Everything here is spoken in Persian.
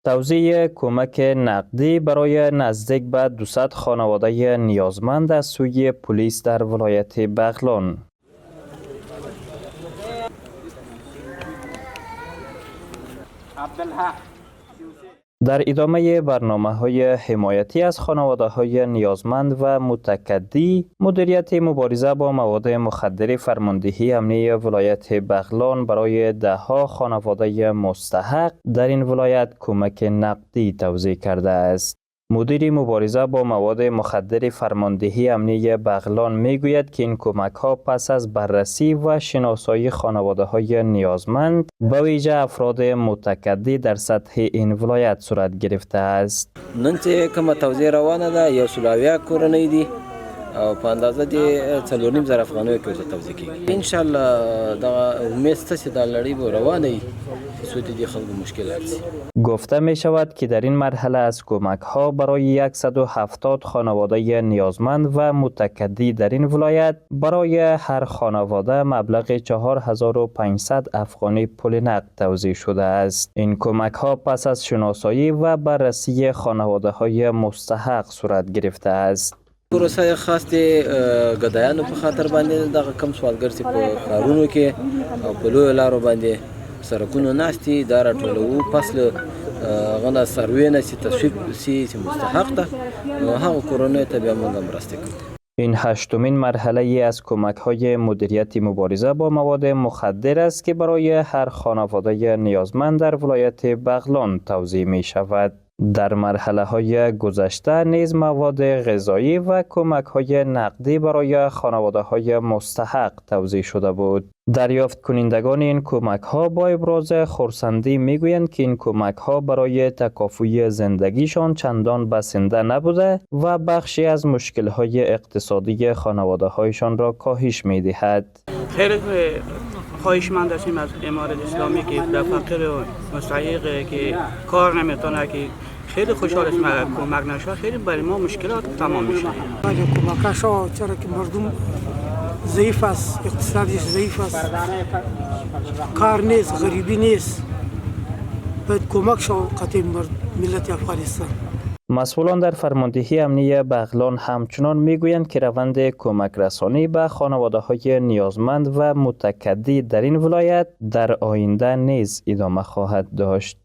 توزیع کمک نقدی برای نزدیک به 200 خانواده نیازمند از سوی پلیس در ولایت بغلان. در ادامه برنامه‌های حمایتی از خانواده‌های نیازمند و متکدی، مدیریت مبارزه با مواد مخدر فرماندهی امنیتی ولایت بغلان برای ده‌ها خانواده مستحق در این ولایت کمک نقدی توزیع کرده است. مدیر مبارزه با مواد مخدر فرماندهی امنیتی بغلان میگوید که این کمک‌ها پس از بررسی و شناسایی خانواده‌های نیازمند به ویژه افراد متکدی در سطح این ولایت صورت گرفته است. نن چې کومه توزیع روانه ده یو سلاویا کورنۍ دي او په اندازه د 4.5 افغانیو کې ورته توزیع کیږي. ان شاء الله دا امید ست چې دا لړۍ به روانه وي چې څو دې خلکو مشکلات شي. گفته می شود که در این مرحله از کمک ها برای 170 خانواده نیازمند و متکدی در این ولایت برای هر خانواده مبلغ 4500 افغانی پول نقد توزیع شده است. این کمک ها پس از شناسایی و بررسی خانواده های مستحق صورت گرفته است. پروسه خاص د غدایانو په خاطر باندې د کم سوالګر چې په ښارونو کې او په لویو لارو باندې سرکونو ناستي دا راټولوو فصل غنا سروې نه چې تصویب سي چې مستحق ده نو هغه کورنۍ ته بیا موږ مرسته کوو. این هشتمین مرحله ای از کمک های مدیریت مبارزه با مواد مخدر است که برای هر خانواده نیازمند در ولایت بغلان توزیع می شود. در مرحله های گذشته نیز مواد غذایی و کمک های نقدی برای خانواده های مستحق توزیع شده بود. دریافت کنندگان این کمک ها با ابراز خرسندی می گویند که این کمک ها برای تکافوی زندگیشان چندان بسنده نبوده و بخشی از مشکل های اقتصادی خانواده هایشان را کاهش می دهد. خیلی خواهشمند هستیم از امارت اسلامی که در فقیر و مستحق که کار نمیتونه که خیلی خوشحال هستیم کمک نشه خیلی برای ما مشکلات تمام میشه. کمکاشو چرا که مردم ضعیف است اقتصادش ضعیف است کار نیست غریبی نیست باید کمک شو قطعی ملت افغانستان. مسئولان در فرماندهی امنیتی بغلان همچنان میگویند که روند کمک رسانی به خانواده‌های نیازمند و متکدی در این ولایت در آینده نیز ادامه خواهد داشت.